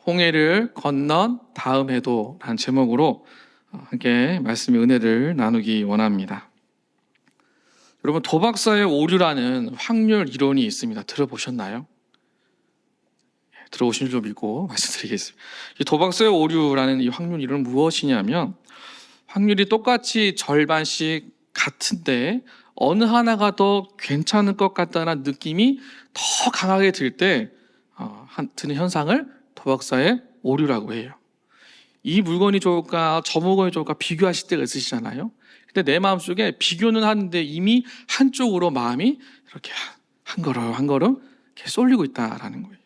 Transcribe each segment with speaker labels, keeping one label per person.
Speaker 1: 홍해를 건넌 다음 해도 라는 제목으로 함께 말씀의 은혜를 나누기 원합니다. 여러분, 도박사의 오류라는 확률 이론이 있습니다. 들어보셨나요? 들어오신 줄 믿고 말씀드리겠습니다. 이 도박사의 오류라는 이 확률 이론은 무엇이냐면, 확률이 똑같이 절반씩 같은데 어느 하나가 더 괜찮을 것 같다는 느낌이 더 강하게 들 때 드는 현상을 도박사의 오류라고 해요. 이 물건이 좋을까 저 물건이 좋을까 비교하실 때가 있으시잖아요. 근데 내 마음속에 비교는 하는데 이미 한쪽으로 마음이 이렇게 한 걸음 이렇게 쏠리고 있다라는 거예요.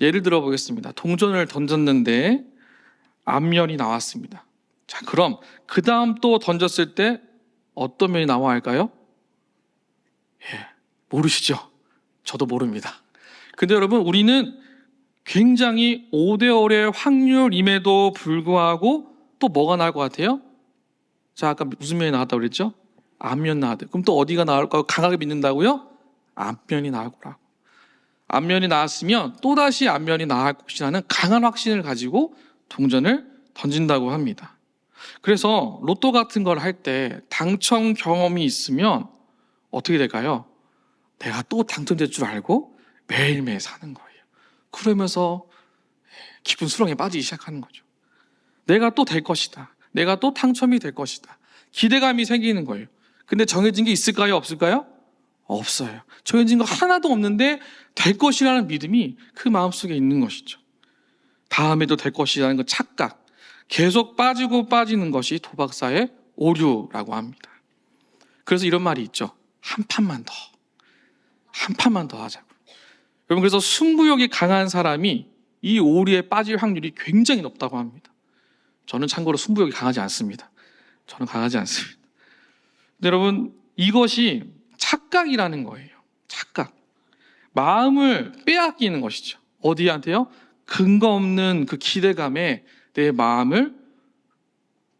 Speaker 1: 예를 들어 보겠습니다. 동전을 던졌는데 앞면이 나왔습니다. 자, 그럼 그 다음 또 던졌을 때 어떤 면이 나와야 할까요? 모르시죠? 저도 모릅니다. 근데 여러분, 우리는 굉장히 5대5의 확률임에도 불구하고 또 뭐가 나올 것 같아요? 자, 아까 무슨 면이 나왔다고 그랬죠? 앞면 나왔대요. 그럼 또 어디가 나올까요? 강하게 믿는다고요? 앞면이 나올 거라고. 앞면이 나왔으면 또다시 앞면이 나올 것이라는 강한 확신을 가지고 동전을 던진다고 합니다. 그래서 로또 같은 걸 할 때 당첨 경험이 있으면 어떻게 될까요? 내가 또 당첨될 줄 알고 매일매일 사는 거예요. 그러면서 기분 수렁에 빠지기 시작하는 거죠. 내가 또 될 것이다. 내가 또 당첨이 될 것이다. 기대감이 생기는 거예요. 근데 정해진 게 있을까요? 없을까요? 없어요. 정해진 거 하나도 없는데 될 것이라는 믿음이 그 마음속에 있는 것이죠. 다음에도 될 것이라는 그 착각, 계속 빠지고 빠지는 것이 도박사의 오류라고 합니다. 그래서 이런 말이 있죠. 한 판만 더 하자고. 여러분, 그래서 승부욕이 강한 사람이 이 오류에 빠질 확률이 굉장히 높다고 합니다. 저는 참고로 승부욕이 강하지 않습니다. 저는 강하지 않습니다. 근데 여러분, 이것이 착각이라는 거예요. 착각. 마음을 빼앗기는 것이죠. 어디한테요? 근거 없는 그 기대감에 내 마음을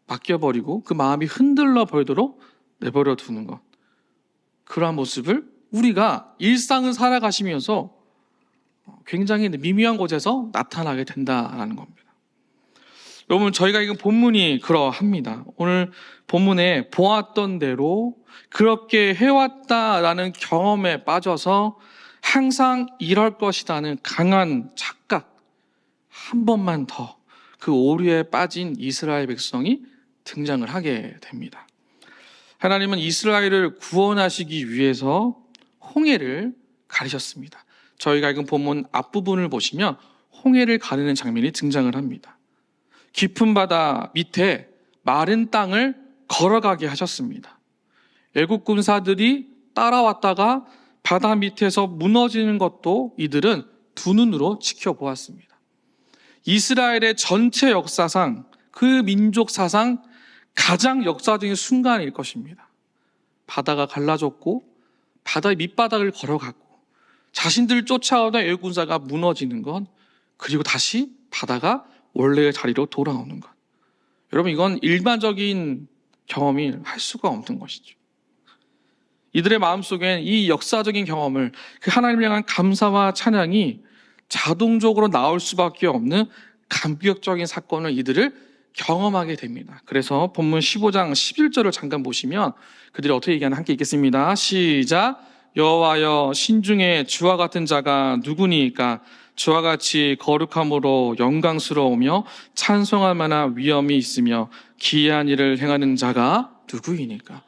Speaker 1: 맡겨버리고 그 마음이 흔들려 버리도록 내버려 두는 것. 그러한 모습을 우리가 일상을 살아가시면서 굉장히 미묘한 곳에서 나타나게 된다는 겁니다. 여러분, 저희가 읽은 본문이 그러합니다. 오늘 본문에 보았던 대로 그렇게 해왔다라는 경험에 빠져서 항상 이럴 것이라는 강한 착각, 한 번만 더 그 오류에 빠진 이스라엘 백성이 등장을 하게 됩니다. 하나님은 이스라엘을 구원하시기 위해서 홍해를 가르셨습니다. 저희가 읽은 본문 앞부분을 보시면 홍해를 가르는 장면이 등장을 합니다. 깊은 바다 밑에 마른 땅을 걸어가게 하셨습니다. 애국 군사들이 따라왔다가 바다 밑에서 무너지는 것도 이들은 두 눈으로 지켜보았습니다. 이스라엘의 전체 역사상, 그 민족 사상 가장 역사적인 순간일 것입니다. 바다가 갈라졌고 바다의 밑바닥을 걸어갔고 자신들을 쫓아오던 애국 군사가 무너지는 것, 그리고 다시 바다가 원래의 자리로 돌아오는 것. 여러분, 이건 일반적인 경험이 할 수가 없는 것이죠. 이들의 마음속엔 이 역사적인 경험을, 그 하나님을 향한 감사와 찬양이 자동적으로 나올 수밖에 없는 감격적인 사건을 이들을 경험하게 됩니다. 그래서 본문 15장 11절을 잠깐 보시면 그들이 어떻게 얘기하나 함께 읽겠습니다. 시작. 여호와여, 신중에 주와 같은 자가 누구니까? 주와 같이 거룩함으로 영광스러우며 찬송할 만한 위엄이 있으며 기이한 일을 행하는 자가 누구이니까?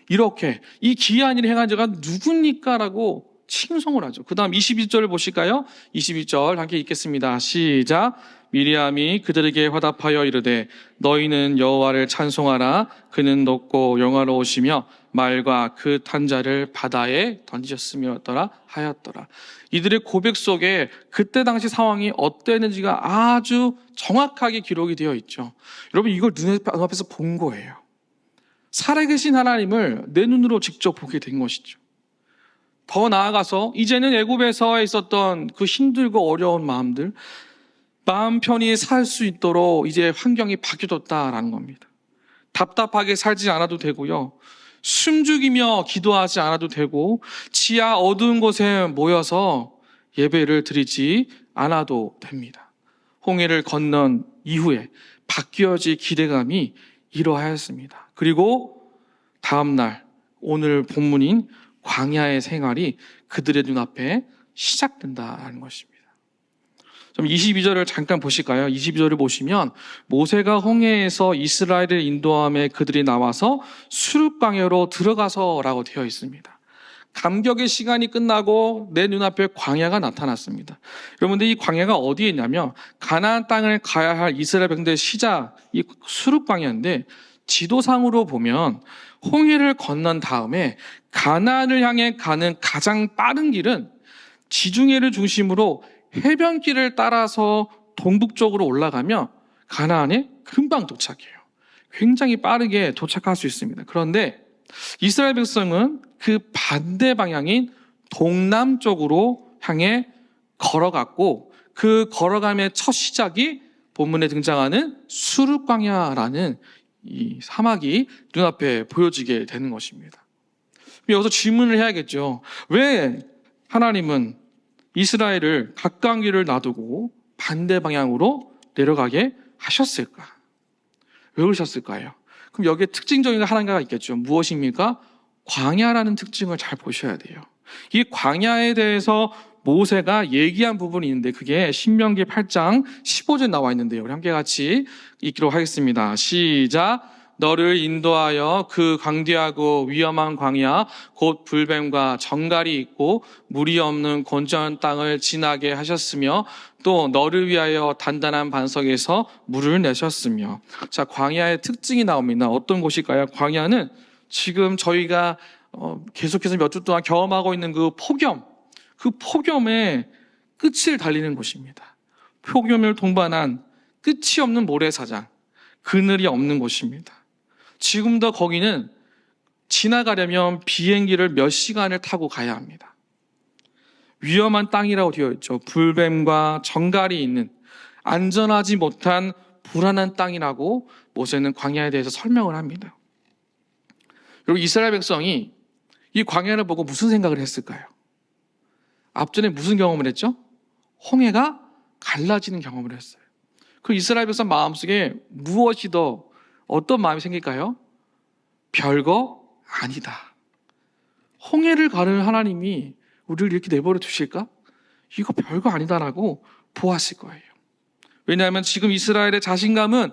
Speaker 1: 이렇게 이 기이한 일을 행하는 자가 누구니까? 라고 칭송을 하죠. 그 다음 21절을 보실까요? 21절 함께 읽겠습니다. 시작. 미리암이 그들에게 화답하여 이르되 너희는 여호와를 찬송하라. 그는 높고 영화로우시며 말과 그 탄 자를 바다에 던지셨으며더라 하였더라. 이들의 고백 속에 그때 당시 상황이 어땠는지가 아주 정확하게 기록이 되어 있죠. 여러분, 이걸 눈앞에서 본 거예요. 살아계신 하나님을 내 눈으로 직접 보게 된 것이죠. 더 나아가서 이제는 애굽에서 있었던 그 힘들고 어려운 마음들, 마음 편히 살 수 있도록 이제 환경이 바뀌어졌다라는 겁니다. 답답하게 살지 않아도 되고요. 숨죽이며 기도하지 않아도 되고 지하 어두운 곳에 모여서 예배를 드리지 않아도 됩니다. 홍해를 건넌 이후에 바뀌어질 기대감이 이러하였습니다. 그리고 다음날 오늘 본문인 광야의 생활이 그들의 눈앞에 시작된다는 것입니다. 좀 22절을 잠깐 보실까요? 22절을 보시면 모세가 홍해에서 이스라엘을 인도함에 그들이 나와서 수르광야로 들어가서라고 되어 있습니다. 감격의 시간이 끝나고 내 눈앞에 광야가 나타났습니다. 여러분들 이 광야가 어디에 있냐면 가나안 땅을 가야 할 이스라엘 백성들의 시작, 이 수르광야인데 지도상으로 보면 홍해를 건넌 다음에 가나안을 향해 가는 가장 빠른 길은 지중해를 중심으로 해변길을 따라서 동북쪽으로 올라가면 가나안에 금방 도착해요. 굉장히 빠르게 도착할 수 있습니다. 그런데 이스라엘 백성은 그 반대 방향인 동남쪽으로 향해 걸어갔고 그 걸어감의 첫 시작이 본문에 등장하는 수르광야라는 이 사막이 눈앞에 보여지게 되는 것입니다. 여기서 질문을 해야겠죠. 왜 하나님은 이스라엘을 가까운 길을 놔두고 반대 방향으로 내려가게 하셨을까? 왜 그러셨을까요? 그럼 여기에 특징적인 하나가 있겠죠. 무엇입니까? 광야라는 특징을 잘 보셔야 돼요. 이 광야에 대해서 모세가 얘기한 부분이 있는데 그게 신명기 8장 15절에 나와 있는데요. 우리 함께 같이 읽기로 하겠습니다. 시작. 너를 인도하여 그 광대하고 위험한 광야 곧 불뱀과 정갈이 있고 물이 없는 건조한 땅을 지나게 하셨으며 또 너를 위하여 단단한 반석에서 물을 내셨으며. 자, 광야의 특징이 나옵니다. 어떤 곳일까요? 광야는 지금 저희가 계속해서 몇 주 동안 경험하고 있는 그 폭염의 끝을 달리는 곳입니다. 폭염을 동반한 끝이 없는 모래사장, 그늘이 없는 곳입니다. 지금도 거기는 지나가려면 비행기를 몇 시간을 타고 가야 합니다. 위험한 땅이라고 되어 있죠. 불뱀과 정갈이 있는 안전하지 못한 불안한 땅이라고 모세는 광야에 대해서 설명을 합니다. 여러분, 이스라엘 백성이 이 광야를 보고 무슨 생각을 했을까요? 앞전에 무슨 경험을 했죠? 홍해가 갈라지는 경험을 했어요. 그 이스라엘 백성 마음속에 무엇이 더 어떤 마음이 생길까요? 별거 아니다. 홍해를 가르는 하나님이 우리를 이렇게 내버려 두실까? 이거 별거 아니다라고 보았을 거예요. 왜냐하면 지금 이스라엘의 자신감은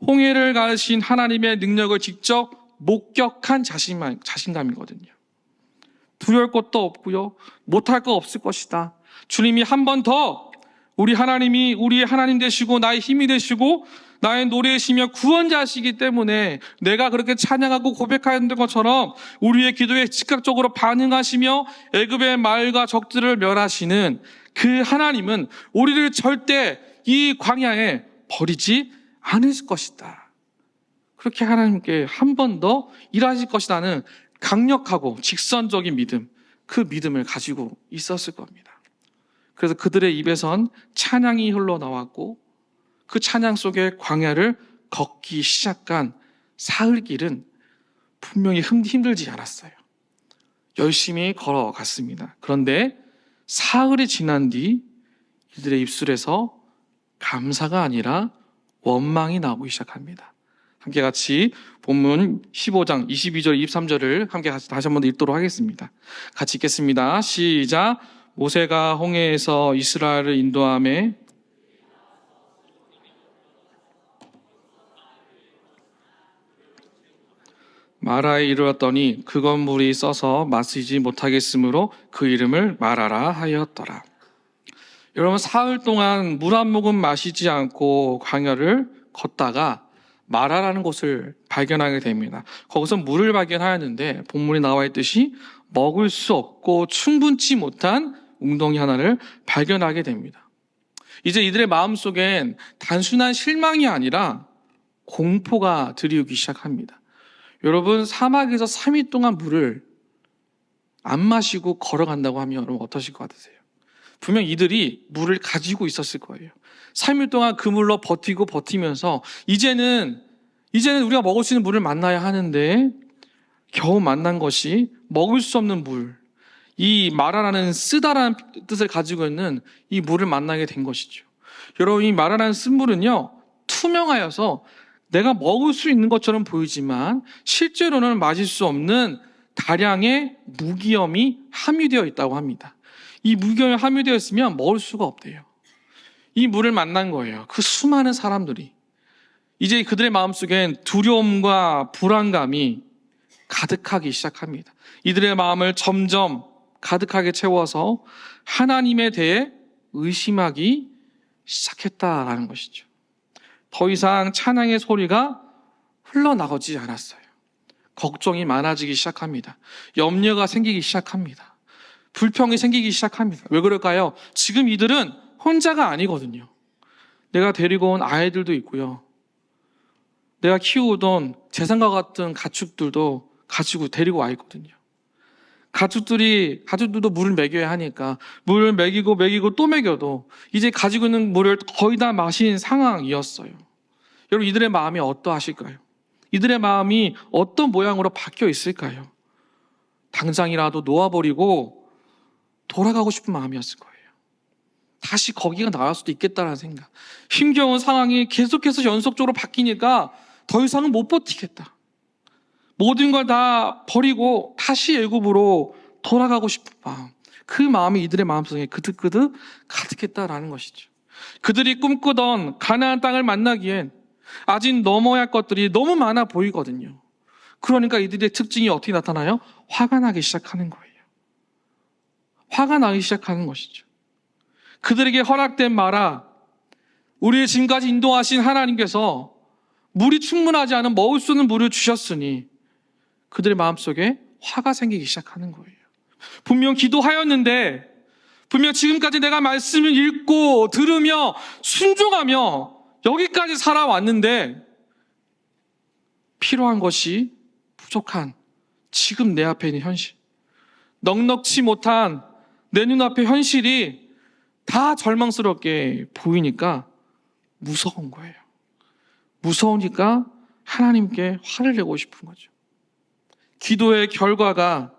Speaker 1: 홍해를 가르신 하나님의 능력을 직접 목격한 자신감이거든요. 두려울 것도 없고요. 못할 거 없을 것이다. 주님이 한 번 더 우리 하나님이 우리의 하나님 되시고 나의 힘이 되시고 나의 노래이시며 구원자시기 때문에 내가 그렇게 찬양하고 고백하는 것처럼 우리의 기도에 즉각적으로 반응하시며 애굽의 말과 적들을 멸하시는 그 하나님은 우리를 절대 이 광야에 버리지 않을 것이다. 그렇게 하나님께 한 번 더 일하실 것이라는 강력하고 직선적인 믿음, 그 믿음을 가지고 있었을 겁니다. 그래서 그들의 입에선 찬양이 흘러나왔고 그 찬양 속에 광야를 걷기 시작한 사흘길은 분명히 힘들지 않았어요. 열심히 걸어갔습니다. 그런데 사흘이 지난 뒤 이들의 입술에서 감사가 아니라 원망이 나오기 시작합니다. 함께 같이 본문 15장 22절 23절을 함께 같이 다시 한번 읽도록 하겠습니다. 같이 읽겠습니다. 시작. 모세가 홍해에서 이스라엘을 인도하며 마라에 이르렀더니 그 건물이 써서 마시지 못하겠으므로 그 이름을 마라라 하였더라. 여러분, 사흘 동안 물 한 모금 마시지 않고 광야를 걷다가 마라라는 곳을 발견하게 됩니다. 거기서 물을 발견하였는데 본문에 나와 있듯이 먹을 수 없고 충분치 못한 웅덩이 하나를 발견하게 됩니다. 이제 이들의 마음속엔 단순한 실망이 아니라 공포가 들이오기 시작합니다. 여러분, 사막에서 3일 동안 물을 안 마시고 걸어간다고 하면 여러분 어떠실 것 같으세요? 분명 이들이 물을 가지고 있었을 거예요. 3일 동안 그 물로 버티면서 이제는 우리가 먹을 수 있는 물을 만나야 하는데 겨우 만난 것이 먹을 수 없는 물, 이 마라라는 쓰다라는 뜻을 가지고 있는 이 물을 만나게 된 것이죠. 여러분, 이 마라라는 쓴물은요, 투명하여서 내가 먹을 수 있는 것처럼 보이지만 실제로는 마실 수 없는 다량의 무기염이 함유되어 있다고 합니다. 이 무기염이 함유되어 있으면 먹을 수가 없대요. 이 물을 만난 거예요. 그 수많은 사람들이. 이제 그들의 마음속엔 두려움과 불안감이 가득하기 시작합니다. 이들의 마음을 점점 가득하게 채워서 하나님에 대해 의심하기 시작했다라는 것이죠. 더 이상 찬양의 소리가 흘러나오지 않았어요. 걱정이 많아지기 시작합니다. 염려가 생기기 시작합니다. 불평이 생기기 시작합니다. 왜 그럴까요? 지금 이들은 혼자가 아니거든요. 내가 데리고 온 아이들도 있고요. 내가 키우던 재산과 같은 가축들도 가지고 데리고 와 있거든요. 가축들도 물을 먹여야 하니까 물을 먹이고 또 먹여도 이제 가지고 있는 물을 거의 다 마신 상황이었어요. 여러분, 이들의 마음이 어떠하실까요? 이들의 마음이 어떤 모양으로 바뀌어 있을까요? 당장이라도 놓아버리고 돌아가고 싶은 마음이었을 거예요. 다시 거기가 나올 수도 있겠다라는 생각. 힘겨운 상황이 계속해서 연속적으로 바뀌니까 더 이상은 못 버티겠다. 모든 걸 다 버리고 다시 애굽으로 돌아가고 싶은 마음. 그 마음이 이들의 마음속에 그득그득 가득했다라는 것이죠. 그들이 꿈꾸던 가나안 땅을 만나기엔 아직 넘어야 할 것들이 너무 많아 보이거든요. 그러니까 이들의 특징이 어떻게 나타나요? 화가 나기 시작하는 거예요. 화가 나기 시작하는 것이죠. 그들에게 허락된 마라, 우리의 지금까지 인도하신 하나님께서 물이 충분하지 않은 먹을 수 있는 물을 주셨으니 그들의 마음속에 화가 생기기 시작하는 거예요. 분명 기도하였는데, 분명 지금까지 내가 말씀을 읽고 들으며 순종하며 여기까지 살아왔는데 필요한 것이 부족한 지금 내 앞에 있는 현실, 넉넉지 못한 내 눈앞의 현실이 다 절망스럽게 보이니까 무서운 거예요. 무서우니까 하나님께 화를 내고 싶은 거죠. 기도의 결과가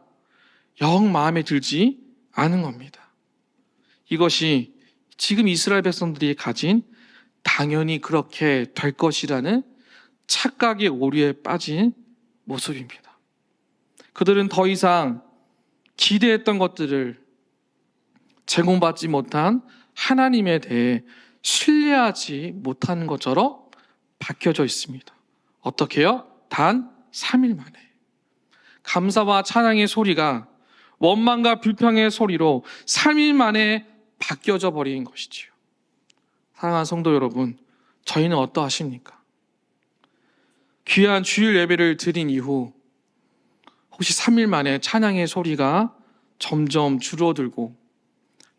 Speaker 1: 영 마음에 들지 않은 겁니다. 이것이 지금 이스라엘 백성들이 가진 당연히 그렇게 될 것이라는 착각의 오류에 빠진 모습입니다. 그들은 더 이상 기대했던 것들을 제공받지 못한 하나님에 대해 신뢰하지 못하는 것처럼 바뀌어져 있습니다. 어떻게요? 단 3일 만에. 감사와 찬양의 소리가 원망과 불평의 소리로 3일 만에 바뀌어져 버린 것이지요. 사랑하는 성도 여러분, 저희는 어떠하십니까? 귀한 주일 예배를 드린 이후 혹시 3일 만에 찬양의 소리가 점점 줄어들고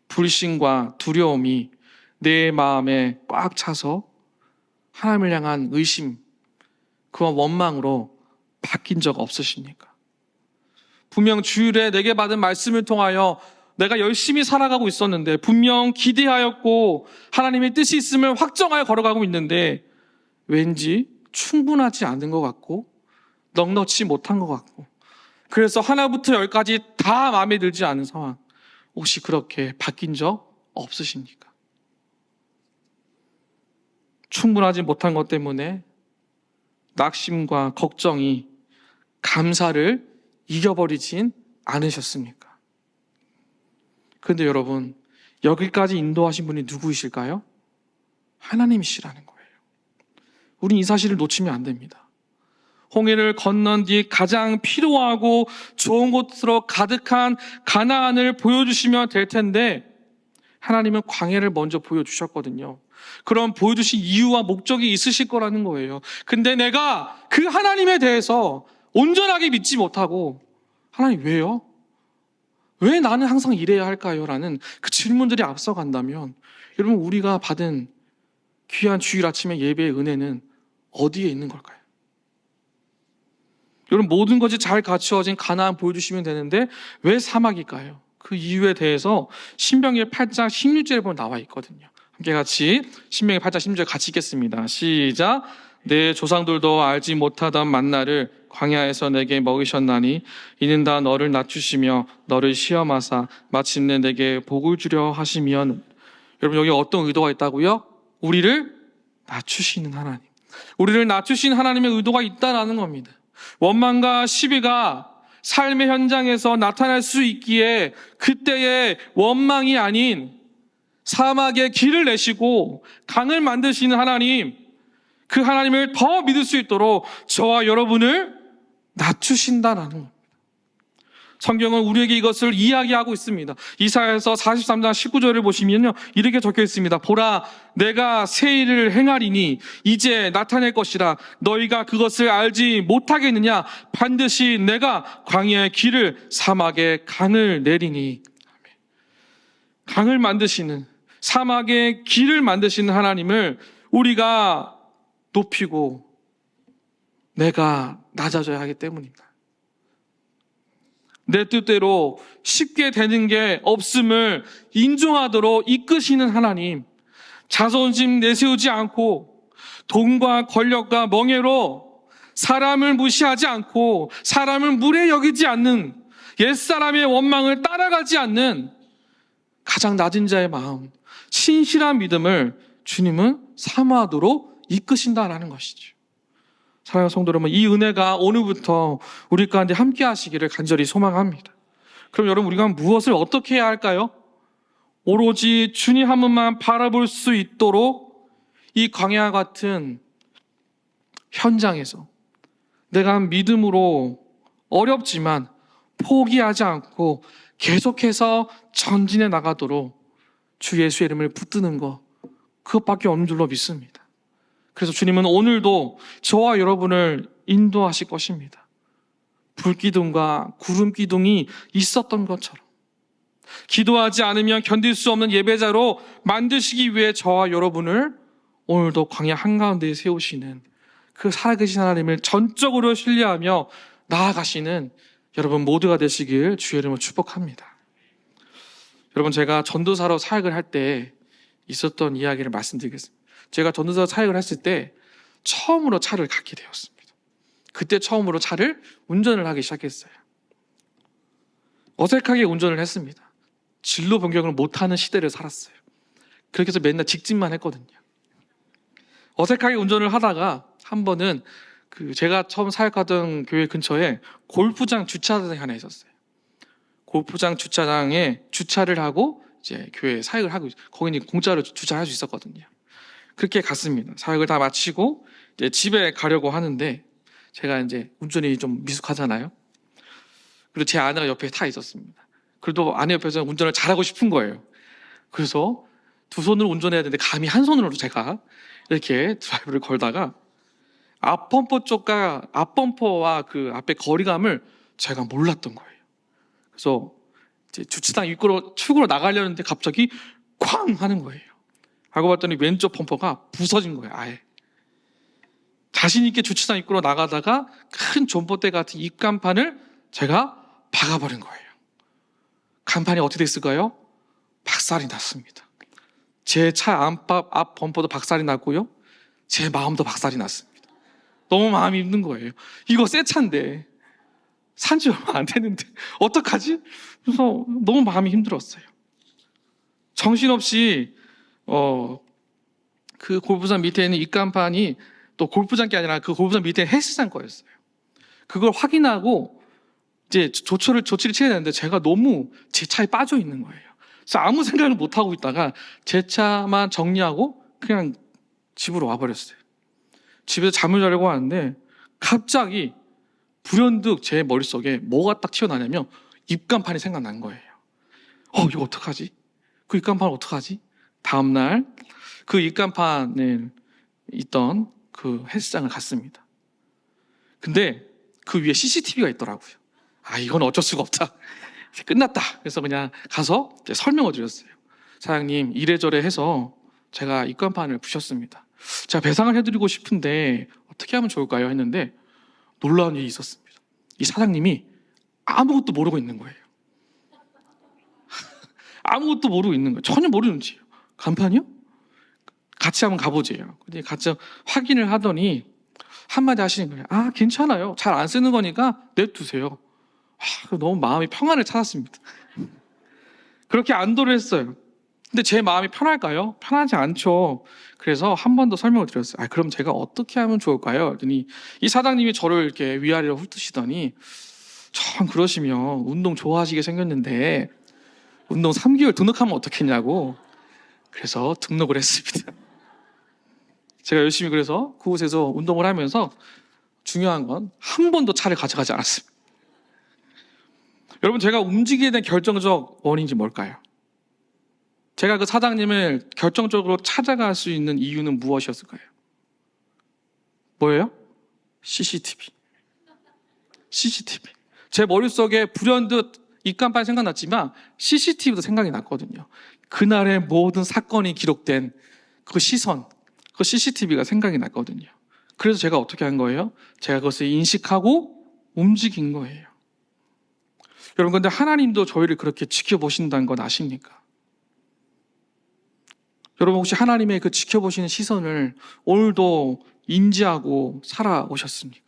Speaker 1: 불신과 두려움이 내 마음에 꽉 차서 하나님을 향한 의심, 그와 원망으로 바뀐 적 없으십니까? 분명 주일에 내게 받은 말씀을 통하여 내가 열심히 살아가고 있었는데, 분명 기대하였고 하나님의 뜻이 있음을 확정하여 걸어가고 있는데 왠지 충분하지 않은 것 같고 넉넉지 못한 것 같고, 그래서 하나부터 열까지 다 마음에 들지 않은 상황, 혹시 그렇게 바뀐 적 없으십니까? 충분하지 못한 것 때문에 낙심과 걱정이 감사를 이겨버리진 않으셨습니까? 그런데 여러분, 여기까지 인도하신 분이 누구이실까요? 하나님이시라는 거예요. 우린 이 사실을 놓치면 안 됩니다. 홍해를 건넌 뒤 가장 필요하고 좋은 곳으로 가득한 가나안을 보여주시면 될 텐데, 하나님은 광야를 먼저 보여주셨거든요. 그럼 보여주신 이유와 목적이 있으실 거라는 거예요. 근데 내가 그 하나님에 대해서 온전하게 믿지 못하고, 하나님 왜요? 왜 나는 항상 이래야 할까요? 라는 그 질문들이 앞서간다면, 여러분, 우리가 받은 귀한 주일 아침의 예배의 은혜는 어디에 있는 걸까요? 여러분, 모든 것이 잘 갖추어진 가나안 보여주시면 되는데 왜 사막일까요? 그 이유에 대해서 신명기 8장 16절에 보면 나와 있거든요. 함께 같이 신명기 8장 16절 같이 읽겠습니다. 시작. 내 조상들도 알지 못하던 만나를 광야에서 내게 먹이셨나니 이는 다 너를 낮추시며 너를 시험하사 마침내 내게 복을 주려 하시면 여러분, 여기 어떤 의도가 있다고요? 우리를 낮추시는 하나님. 우리를 낮추신 하나님의 의도가 있다라는 겁니다. 원망과 시비가 삶의 현장에서 나타날 수 있기에 그때의 원망이 아닌 사막에 길을 내시고 강을 만드시는 하나님, 그 하나님을 더 믿을 수 있도록 저와 여러분을 낮추신다라는 겁니다. 성경은 우리에게 이것을 이야기하고 있습니다. 이사야서 43장 19절을 보시면요, 이렇게 적혀 있습니다. 보라, 내가 새 일을 행하리니 이제 나타낼 것이라. 너희가 그것을 알지 못하겠느냐? 반드시 내가 광야의 길을, 사막에 강을 내리니. 강을 만드시는, 사막의 길을 만드시는 하나님을 우리가 높이고 내가 낮아져야 하기 때문입니다. 내 뜻대로 쉽게 되는 게 없음을 인정하도록 이끄시는 하나님, 자존심 내세우지 않고 돈과 권력과 명예로 사람을 무시하지 않고 사람을 무례 여기지 않는, 옛사람의 원망을 따라가지 않는 가장 낮은 자의 마음, 신실한 믿음을 주님은 사모하도록 이끄신다라는 것이죠. 사랑하는 성도 여러분, 이 은혜가 오늘부터 우리 가운데 함께 하시기를 간절히 소망합니다. 그럼 여러분, 우리가 무엇을 어떻게 해야 할까요? 오로지 주님 한 분만 바라볼 수 있도록 이 광야 같은 현장에서 내가 믿음으로 어렵지만 포기하지 않고 계속해서 전진해 나가도록 주 예수의 이름을 붙드는 것, 그것밖에 없는 줄로 믿습니다. 그래서 주님은 오늘도 저와 여러분을 인도하실 것입니다. 불기둥과 구름기둥이 있었던 것처럼 기도하지 않으면 견딜 수 없는 예배자로 만드시기 위해 저와 여러분을 오늘도 광야 한가운데에 세우시는 그 살아계신 하나님을 전적으로 신뢰하며 나아가시는 여러분 모두가 되시길 주의 이름으로 축복합니다. 여러분, 제가 전도사로 사역을 할 때 있었던 이야기를 말씀드리겠습니다. 제가 전도사 사역을 했을 때 처음으로 차를 갖게 되었습니다. 그때 처음으로 차를 운전을 하기 시작했어요. 어색하게 운전을 했습니다. 진로 변경을 못하는 시대를 살았어요. 그렇게 해서 맨날 직진만 했거든요. 어색하게 운전을 하다가 한 번은 제가 처음 사역하던 교회 근처에 골프장 주차장이 하나 있었어요. 골프장 주차장에 주차를 하고 이제 교회 사역을 하고, 거기는 공짜로 주차할 수 있었거든요. 그렇게 갔습니다. 사역을 다 마치고 이제 집에 가려고 하는데 제가 이제 운전이 좀 미숙하잖아요. 그리고 제 아내가 옆에 타 있었습니다. 그래도 아내 옆에서 운전을 잘하고 싶은 거예요. 그래서 두 손으로 운전해야 되는데 감히 한 손으로 제가 이렇게 드라이브를 걸다가 앞범퍼와 그 앞에 거리감을 제가 몰랐던 거예요. 그래서 이제 주차장 입구로 출구로 나가려는데 갑자기 쾅 하는 거예요. 알고 봤더니 왼쪽 범퍼가 부서진 거예요. 아예 자신 있게 주차장 입구로 나가다가 큰 존버대 같은 입간판을 제가 박아버린 거예요. 간판이 어떻게 됐을까요? 박살이 났습니다. 제 차 앞 범퍼도 박살이 났고요, 제 마음도 박살이 났습니다. 너무 마음이 힘든 거예요. 이거 새 차인데, 산지 얼마 안 됐는데 어떡하지? 그래서 너무 마음이 힘들었어요. 정신없이 그 골프장 밑에 있는 입간판이 또 골프장 게 아니라 그 골프장 밑에 헬스장 거였어요. 그걸 확인하고 이제 조치를 취해야 되는데 제가 너무 제 차에 빠져 있는 거예요. 그래서 아무 생각을 못 하고 있다가 제 차만 정리하고 그냥 집으로 와버렸어요. 집에서 잠을 자려고 하는데 갑자기 불현듯 제 머릿속에 뭐가 딱 튀어나냐면 입간판이 생각난 거예요. 이거 어떡하지? 그 입간판 어떡하지? 다음날 그 입간판에 있던 그 헬스장을 갔습니다. 근데 그 위에 CCTV가 있더라고요. 이건 어쩔 수가 없다. 끝났다. 그래서 그냥 가서 설명을 드렸어요. 사장님, 이래저래 해서 제가 입간판을 부셨습니다. 제가 배상을 해드리고 싶은데 어떻게 하면 좋을까요? 했는데 놀라운 일이 있었습니다. 이 사장님이 아무것도 모르고 있는 거예요. 아무것도 모르고 있는 거예요. 전혀 모르는지요. 간판이요? 같이 한번 가보재요. 근데 같이 확인을 하더니 한마디 하시는 거예요. 괜찮아요. 잘 안 쓰는 거니까 냅두세요. 너무 마음이 평안을 찾았습니다. 그렇게 안도를 했어요. 근데 제 마음이 편할까요? 편하지 않죠. 그래서 한 번 더 설명을 드렸어요. 그럼 제가 어떻게 하면 좋을까요? 그랬더니 이 사장님이 저를 이렇게 위아래로 훑으시더니, 참 그러시면 운동 좋아하시게 생겼는데 운동 3개월 등록하면 어떻겠냐고. 그래서 등록을 했습니다. 제가 열심히 그래서 그곳에서 운동을 하면서 중요한 건 한 번도 차를 가져가지 않았습니다. 여러분, 제가 움직이게 된 결정적 원인이 뭘까요? 제가 그 사장님을 결정적으로 찾아갈 수 있는 이유는 무엇이었을까요? 뭐예요? CCTV. 제 머릿속에 불현듯 입간판 생각났지만 CCTV도 생각이 났거든요. 그날의 모든 사건이 기록된 그 시선, 그 CCTV가 생각이 났거든요. 그래서 제가 어떻게 한 거예요? 제가 그것을 인식하고 움직인 거예요. 여러분, 근데 하나님도 저희를 그렇게 지켜보신다는 건 아십니까? 여러분, 혹시 하나님의 그 지켜보시는 시선을 오늘도 인지하고 살아오셨습니까?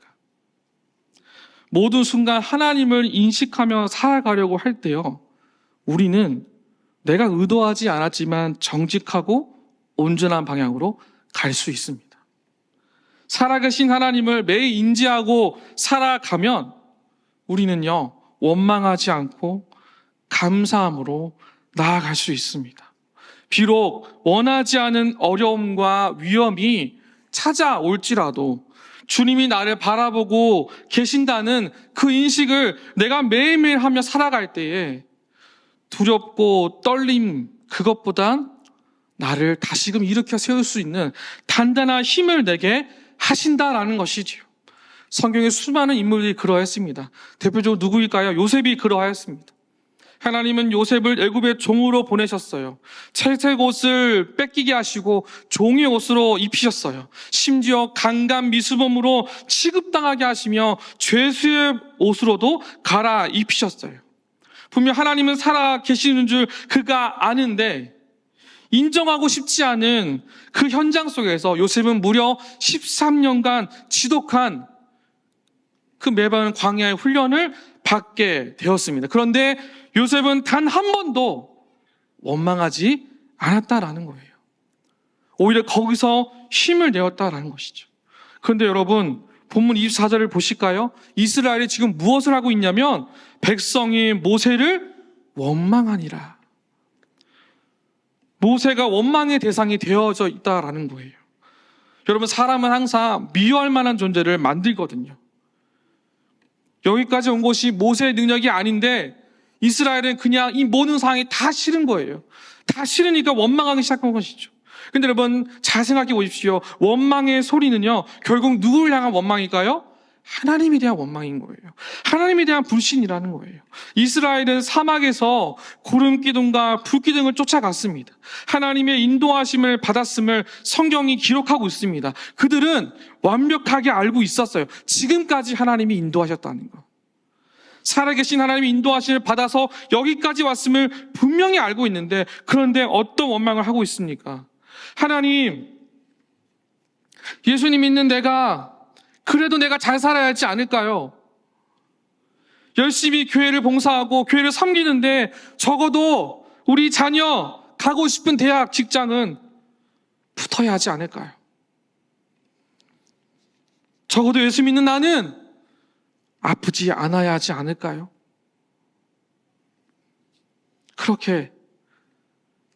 Speaker 1: 모든 순간 하나님을 인식하며 살아가려고 할 때요, 우리는 내가 의도하지 않았지만 정직하고 온전한 방향으로 갈 수 있습니다. 살아계신 하나님을 매일 인지하고 살아가면 우리는요, 원망하지 않고 감사함으로 나아갈 수 있습니다. 비록 원하지 않은 어려움과 위험이 찾아올지라도 주님이 나를 바라보고 계신다는 그 인식을 내가 매일매일 하며 살아갈 때에 두렵고 떨림, 그것보단 나를 다시금 일으켜 세울 수 있는 단단한 힘을 내게 하신다라는 것이지요. 성경의 수많은 인물들이 그러했습니다. 대표적으로 누구일까요? 요셉이 그러하였습니다. 하나님은 요셉을 애굽의 종으로 보내셨어요. 채색 옷을 뺏기게 하시고 종의 옷으로 입히셨어요. 심지어 강간 미수범으로 취급당하게 하시며 죄수의 옷으로도 갈아입히셨어요. 분명 하나님은 살아 계시는 줄 그가 아는데 인정하고 싶지 않은 그 현장 속에서 요셉은 무려 13년간 지독한 그 매번 광야의 훈련을 받게 되었습니다. 그런데 요셉은 단 한 번도 원망하지 않았다라는 거예요. 오히려 거기서 힘을 내었다라는 것이죠. 그런데 여러분, 본문 24절을 보실까요? 이스라엘이 지금 무엇을 하고 있냐면 백성이 모세를 원망하니라. 모세가 원망의 대상이 되어져 있다라는 거예요. 여러분, 사람은 항상 미워할 만한 존재를 만들거든요. 여기까지 온 것이 모세의 능력이 아닌데 이스라엘은 그냥 이 모든 상황이 다 싫은 거예요. 다 싫으니까 원망하기 시작한 것이죠. 근데 여러분, 잘 생각해 보십시오. 원망의 소리는요, 결국 누구를 향한 원망일까요? 하나님에 대한 원망인 거예요. 하나님에 대한 불신이라는 거예요. 이스라엘은 사막에서 구름 기둥과 불 기둥을 쫓아갔습니다. 하나님의 인도하심을 받았음을 성경이 기록하고 있습니다. 그들은 완벽하게 알고 있었어요. 지금까지 하나님이 인도하셨다는 거. 살아계신 하나님의 인도하심을 받아서 여기까지 왔음을 분명히 알고 있는데, 그런데 어떤 원망을 하고 있습니까? 하나님, 예수님 믿는 그래도 내가 잘 살아야 하지 않을까요? 열심히 교회를 봉사하고 교회를 섬기는데 적어도 우리 자녀 가고 싶은 대학, 직장은 붙어야 하지 않을까요? 적어도 예수 믿는 나는 아프지 않아야 하지 않을까요? 그렇게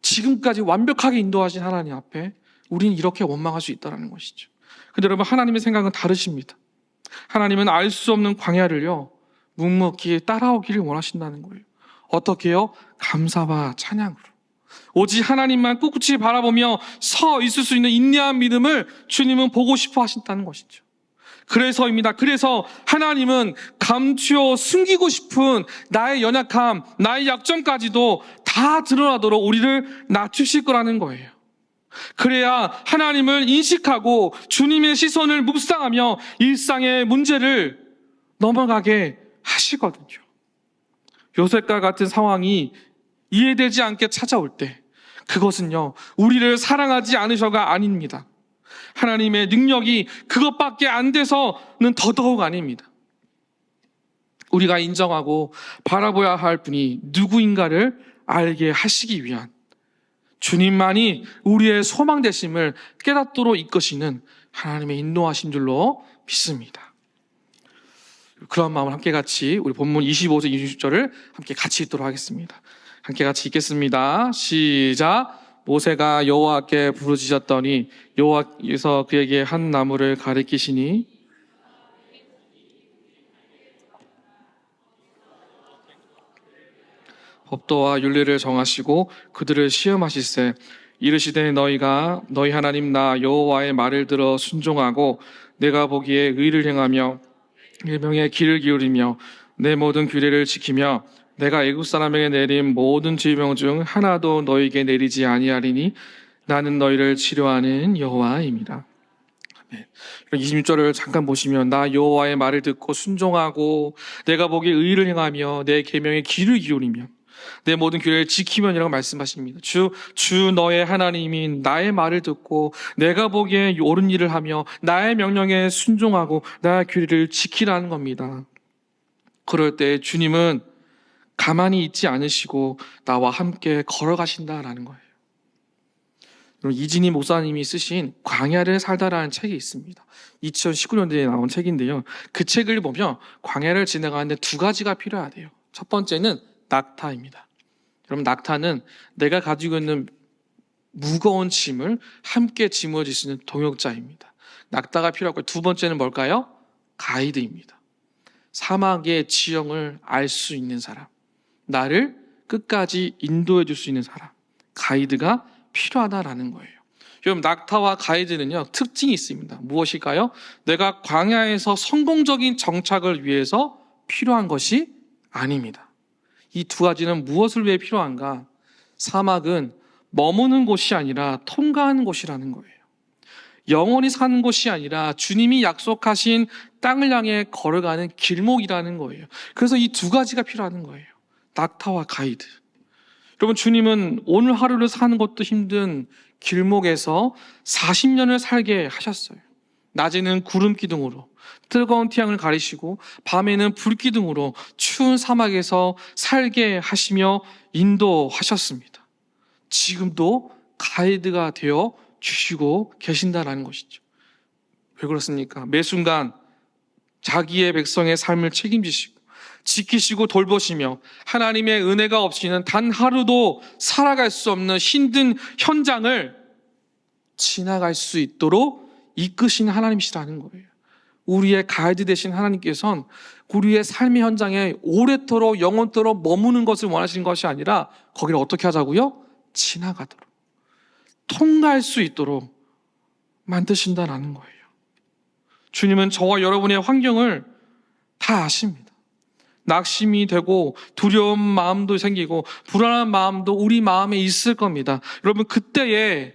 Speaker 1: 지금까지 완벽하게 인도하신 하나님 앞에 우리는 이렇게 원망할 수 있다는 것이죠. 근데 여러분, 하나님의 생각은 다르십니다. 하나님은 알 수 없는 광야를요, 묵묵히 따라오기를 원하신다는 거예요. 어떻게요? 감사와 찬양으로. 오직 하나님만 꿋꿋이 바라보며 서 있을 수 있는 인내한 믿음을 주님은 보고 싶어 하신다는 것이죠. 그래서입니다. 그래서 하나님은 감추어 숨기고 싶은 나의 연약함, 나의 약점까지도 다 드러나도록 우리를 낮추실 거라는 거예요. 그래야 하나님을 인식하고 주님의 시선을 묵상하며 일상의 문제를 넘어가게 하시거든요. 요셉과 같은 상황이 이해되지 않게 찾아올 때 그것은요, 우리를 사랑하지 않으셔가 아닙니다. 하나님의 능력이 그것밖에 안 돼서는 더더욱 아닙니다. 우리가 인정하고 바라봐야 할 분이 누구인가를 알게 하시기 위한 주님만이 우리의 소망 되심을 깨닫도록 이끄시는 하나님의 인도하신 줄로 믿습니다. 그런 마음을 함께 같이 우리 본문 25절, 26절을 함께 같이 읽도록 하겠습니다. 함께 같이 읽겠습니다. 시작. 모세가 여호와께 부르짖었더니 여호와께서 그에게 한 나무를 가리키시니 법도와 윤리를 정하시고 그들을 시험하시세 이르시되 너희가 너희 하나님 나 여호와의 말을 들어 순종하고 내가 보기에 의를 행하며 계명의 귀를 기울이며 내 모든 규례를 지키며 내가 애굽 사람에게 내린 모든 질병 중 하나도 너희에게 내리지 아니하리니 나는 너희를 치료하는 여호와입니다. 26절을 잠깐 보시면 나 여호와의 말을 듣고 순종하고 내가 보기에 의를 행하며 내 계명에 귀를 기울이며 내 모든 규례를 지키면이라고 말씀하십니다. 주 너의 하나님인 나의 말을 듣고 내가 보기에 옳은 일을 하며 나의 명령에 순종하고 나의 규례를 지키라는 겁니다. 그럴 때 주님은 가만히 있지 않으시고 나와 함께 걸어가신다라는 거예요. 이진희 목사님이 쓰신 광야를 살다라는 책이 있습니다. 2019년도에 나온 책인데요. 그 책을 보면 광야를 지나가는데 두 가지가 필요하대요. 첫 번째는 낙타입니다. 여러분, 낙타는 내가 가지고 있는 무거운 짐을 함께 짊어질 수 있는 동역자입니다. 낙타가 필요하고 두 번째는 뭘까요? 가이드입니다. 사막의 지형을 알 수 있는 사람, 나를 끝까지 인도해 줄 수 있는 사람, 가이드가 필요하다라는 거예요. 여러분, 낙타와 가이드는요, 특징이 있습니다. 무엇일까요? 내가 광야에서 성공적인 정착을 위해서 필요한 것이 아닙니다. 이 두 가지는 무엇을 위해 필요한가? 사막은 머무는 곳이 아니라 통과하는 곳이라는 거예요. 영원히 사는 곳이 아니라 주님이 약속하신 땅을 향해 걸어가는 길목이라는 거예요. 그래서 이 두 가지가 필요한 거예요. 낙타와 가이드. 여러분, 주님은 오늘 하루를 사는 것도 힘든 길목에서 40년을 살게 하셨어요. 낮에는 구름 기둥으로 뜨거운 태양을 가리시고 밤에는 불 기둥으로 추운 사막에서 살게 하시며 인도하셨습니다. 지금도 가이드가 되어 주시고 계신다라는 것이죠. 왜 그렇습니까? 매 순간 자기의 백성의 삶을 책임지시고 지키시고 돌보시며 하나님의 은혜가 없이는 단 하루도 살아갈 수 없는 힘든 현장을 지나갈 수 있도록 이끄신 하나님이시라는 거예요. 우리의 가이드 되신 하나님께서는 우리의 삶의 현장에 오래도록 영원토록 머무는 것을 원하시는 것이 아니라 거기를 어떻게 하자고요? 지나가도록, 통과할 수 있도록 만드신다라는 거예요. 주님은 저와 여러분의 환경을 다 아십니다. 낙심이 되고 두려운 마음도 생기고 불안한 마음도 우리 마음에 있을 겁니다. 여러분, 그때에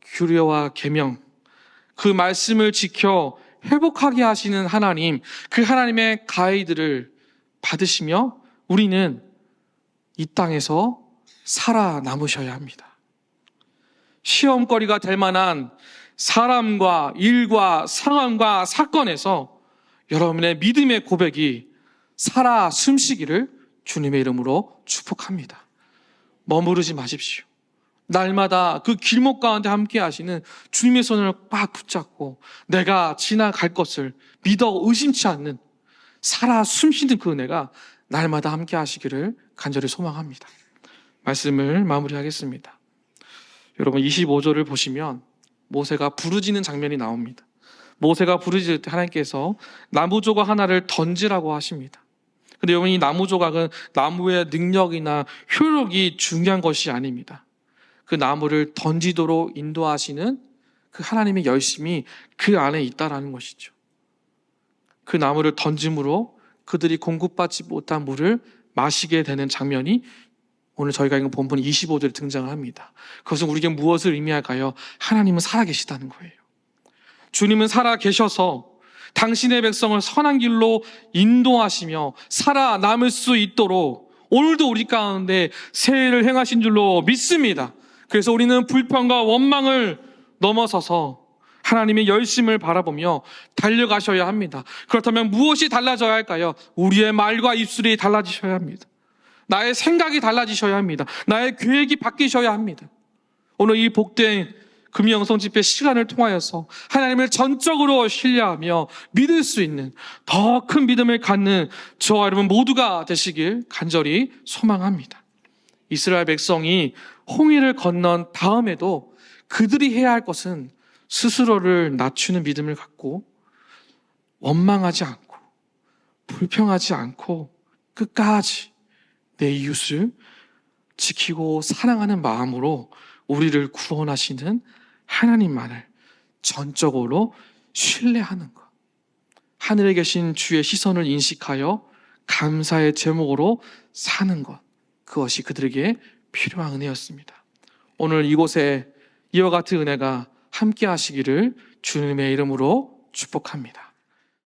Speaker 1: 규례와 계명, 그 말씀을 지켜 회복하게 하시는 하나님, 그 하나님의 가이드를 받으시며 우리는 이 땅에서 살아남으셔야 합니다. 시험거리가 될 만한 사람과 일과 상황과 사건에서 여러분의 믿음의 고백이 살아 숨쉬기를 주님의 이름으로 축복합니다. 머무르지 마십시오. 날마다 그 길목 가운데 함께 하시는 주님의 손을 꽉 붙잡고 내가 지나갈 것을 믿어 의심치 않는 살아 숨쉬는 그 은혜가 날마다 함께 하시기를 간절히 소망합니다. 말씀을 마무리하겠습니다. 여러분, 25절을 보시면 모세가 부르짖는 장면이 나옵니다. 모세가 부르짖을 때 하나님께서 나무 조각 하나를 던지라고 하십니다. 근데 여러분, 이 나무 조각은 나무의 능력이나 효력이 중요한 것이 아닙니다. 그 나무를 던지도록 인도하시는 그 하나님의 열심이 그 안에 있다라는 것이죠. 그 나무를 던짐으로 그들이 공급받지 못한 물을 마시게 되는 장면이 오늘 저희가 읽은 본문 25절에 등장을 합니다. 그것은 우리에게 무엇을 의미할까요? 하나님은 살아계시다는 거예요. 주님은 살아계셔서 당신의 백성을 선한 길로 인도하시며 살아남을 수 있도록 오늘도 우리 가운데 새해를 행하신 줄로 믿습니다. 그래서 우리는 불평과 원망을 넘어서서 하나님의 열심을 바라보며 달려가셔야 합니다. 그렇다면 무엇이 달라져야 할까요? 우리의 말과 입술이 달라지셔야 합니다. 나의 생각이 달라지셔야 합니다. 나의 계획이 바뀌셔야 합니다. 오늘 이 복된 금영성 집회 시간을 통하여서 하나님을 전적으로 신뢰하며 믿을 수 있는 더 큰 믿음을 갖는 저와 여러분 모두가 되시길 간절히 소망합니다. 이스라엘 백성이 홍해를 건넌 다음에도 그들이 해야 할 것은 스스로를 낮추는 믿음을 갖고 원망하지 않고 불평하지 않고 끝까지 내 이웃을 지키고 사랑하는 마음으로 우리를 구원하시는 하나님만을 전적으로 신뢰하는 것. 하늘에 계신 주의 시선을 인식하여 감사의 제목으로 사는 것. 그것이 그들에게 필요한 은혜였습니다. 오늘 이곳에 이와 같은 은혜가 함께 하시기를 주님의 이름으로 축복합니다.